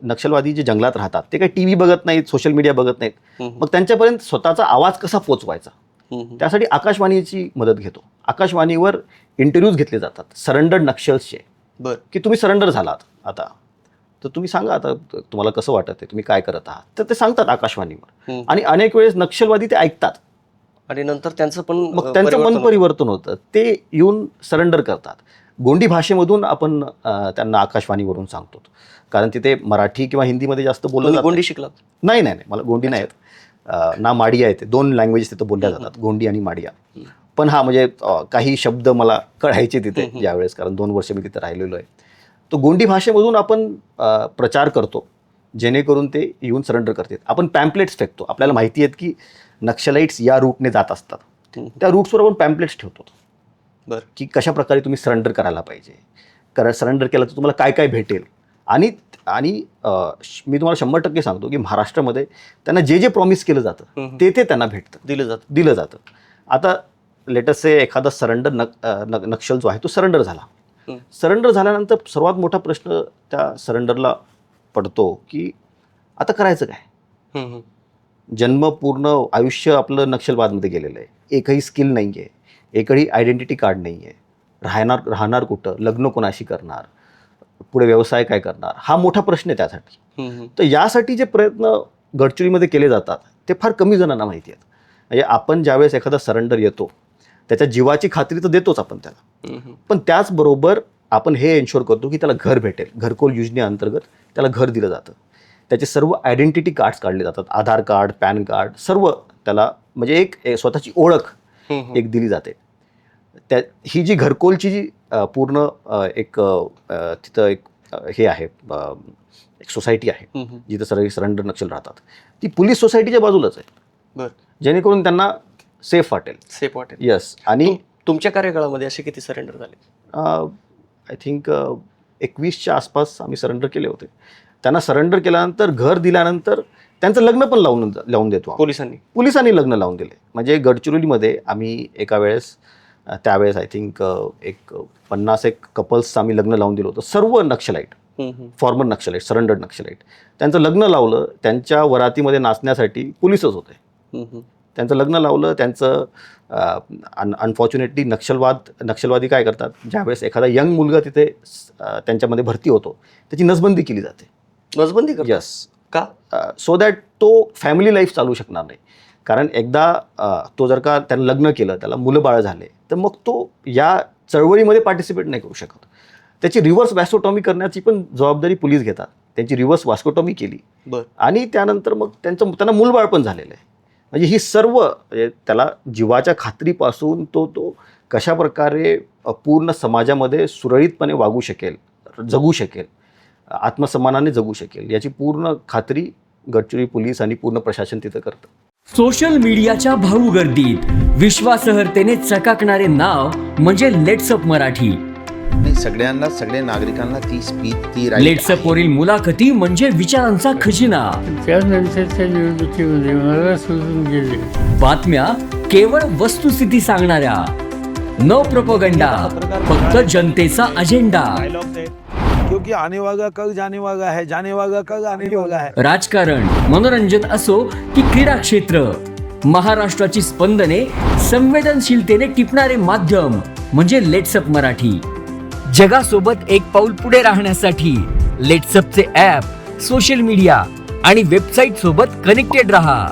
नक्षलवादी जे जंगलात राहतात ते काही टीव्ही बघत नाहीत, सोशल मीडिया बघत नाहीत, मग त्यांच्यापर्यंत स्वतःचा आवाज कसा पोचवायचा, त्यासाठी आकाशवाणीची मदत घेतो. आकाशवाणीवर इंटरव्ह्यूज घेतले जातात सरेंडर्ड नक्षल्सचे, की तुम्ही सरेंडर झालात आता, तर तुम्ही सांगा आता तुम्हाला कसं वाटत आहे, तुम्ही काय करत आहात, तर ते सांगतात आकाशवाणीवर. आणि अनेक वेळेस नक्षलवादी ते ऐकतात आणि नंतर त्यांचं मन परिवर्तन होतं, ते येऊन सरेंडर करतात. गोंडी भाषेमधून आपण त्यांना आकाशवाणीवरून सांगतो, कारण तिथे मराठी किंवा हिंदीमध्ये जास्त बोललं जातं. गोंडी शिकलात? नाही, मला गोंडी नाही आहेत ना, माडिया येते. 2 लँग्वेजेस तिथं बोलल्या जातात, गोंडी आणि माडिया. पण हा म्हणजे काही शब्द मला कळायचे तिथे यावेळेस, कारण 2 वर्ष मी तिथे राहिलेलो आहे. तो गोंडी भाषेमधून आपण प्रचार करतो, जेणेकरून ते येऊन सरेंडर करतात. आपण पॅम्पलेट्स फेकतो. आपल्याला माहिती आहेत की नक्षलाइट्स या रूटने जात असतात, त्या रूट्सवर आपण पॅम्पलेट्स ठेवतो की कशा प्रकारे तुम्ही सरेंडर करायला पाहिजे, कारण सरेंडर केलं तर तुम्हाला काय काय भेटेल. आणि मी तुम्हाला 100% सांगतो की महाराष्ट्रामध्ये त्यांना जे जे प्रॉमिस केलं जातं ते त्यांना भेटतं, दिलं जातं. आता लेटेस्ट से एखादा सरेंडर नक्षल जो आहे तो सरेंडर झाला. सरेंडर झाल्यानंतर सर्वात मोठा प्रश्न त्या सरेंडरला पडतो की आता करायचं काय. जन्म पूर्ण आयुष्य आपलं नक्षलवादमध्ये गेलेलं आहे, एकही स्किल नाही आहे, एकही आयडेंटिटी कार्ड नाही आहे, राहणार कुठं, लग्न कोणाशी करणार, पुढे व्यवसाय काय करणार, हा मोठा प्रश्न आहे त्यासाठी. तर यासाठी जे प्रयत्न गडचिरोलीमध्ये केले जातात ते फार कमी जणांना माहिती आहेत. म्हणजे आपण ज्यावेळेस एखादा सरेंडर येतो त्याच्या जीवाची खात्री तर देतोच आपण त्याला, पण त्याचबरोबर आपण हे एन्शुअर करतो की त्याला घर भेटेल. घरकुल योजनेअंतर्गत त्याला घर दिलं जातं, त्याचे सर्व आयडेंटिटी कार्ड्स काढले जातात, आधार कार्ड, पॅन कार्ड, सर्व त्याला म्हणजे एक स्वतःची ओळख एक दिली जाते. ही जी घरकुलची जी पूर्ण एक तिथं एक हे आहे, एक सोसायटी आहे जिथं सर्व सरेंडर नक्षल राहतात, ती पोलीस सोसायटीच्या बाजूलाच आहे, जेणेकरून त्यांना सेफ वाटेल. येस. आणि तुमच्या कार्यकाळामध्ये असे किती सरेंडर झाले? आय थिंक 21च्या आसपास आम्ही सरेंडर केले होते. त्यांना सरेंडर केल्यानंतर घर दिल्यानंतर त्यांचं लग्न पण लावून देतो पोलिसांनी लग्न लावून दिले. म्हणजे गडचिरोलीमध्ये आम्ही एका वेळेस त्यावेळेस आय थिंक एक 50 कपल्सचं आम्ही लग्न लावून दिलं होतं. सर्व नक्षलाईट, फॉर्मर नक्षलाईट, सरेंडर्ड नक्षलाईट, त्यांचं लग्न लावलं. त्यांच्या वरातीमध्ये नाचण्यासाठी पोलिसच होते. त्यांचं लग्न लावलं. त्यांचं अनफॉर्च्युनेटली नक्षलवादी काय करतात, ज्यावेळेस एखादा यंग मुलगा तिथे त्यांच्यामध्ये भरती होतो त्याची नसबंदी केली जाते. नसबंदी? यस. का? सो दॅट तो फॅमिली लाईफ चालू शकणार नाही. कारण एकदा तो जर का त्यानं लग्न केलं, त्याला मुलं बाळ झाले, तर मग तो या चळवळीमध्ये पार्टिसिपेट नाही करू शकत. त्याची रिव्हर्स वॅस्कोटॉमी करण्याची पण जबाबदारी पोलीस घेतात. त्यांची रिव्हर्स वॅस्कोटॉमी केली आणि त्यानंतर मग त्यांना मूलबाळ पण झालेलं आहे. म्हणजे ही सर्व त्याला जीवाच्या खात्रीपासून तो कशा प्रकारे पूर्ण समाजामध्ये सुरळीतपणे वागू शकेल, जगू शकेल, आत्मसन्मानाने जगू शकेल, याची पूर्ण खात्री गडचिरोली पोलीस आणि पूर्ण प्रशासन तिथं करतं. सोशल मीडियाच्या भाऊ गर्दीत विश्वासार्हतेने चकाकणारे नाव म्हणजे लेट्सअप मराठी. सगळ्या नागरिकांना ती स्पीच, ती लेट्सअप वरील मुलाखती म्हणजे विचारांचा खजिना. त्यानंतरच्या निवडणुकीमध्ये मला सोडून गेले. बातम्या केवळ वस्तुस्थिती सांगणाऱ्या, न प्रोपगंडा, फक्त जनतेचा अजेंडा. क्योंकि आने वाला कल जाने वाला है, जाने वाला कल आने वाला है. राजकारण, मनोरंजन असो की क्रीडा क्षेत्र, महाराष्ट्राची स्पंदने संवेदनशीलतेने टिपणारे माध्यम म्हणजे लेट्सअप मराठी. जगासोबत एक पाऊल पुढे राहण्यासाठी लेट्सअपचे ॲप, सोशल मीडिया आणि वेबसाईट सोबत कनेक्टेड रहा.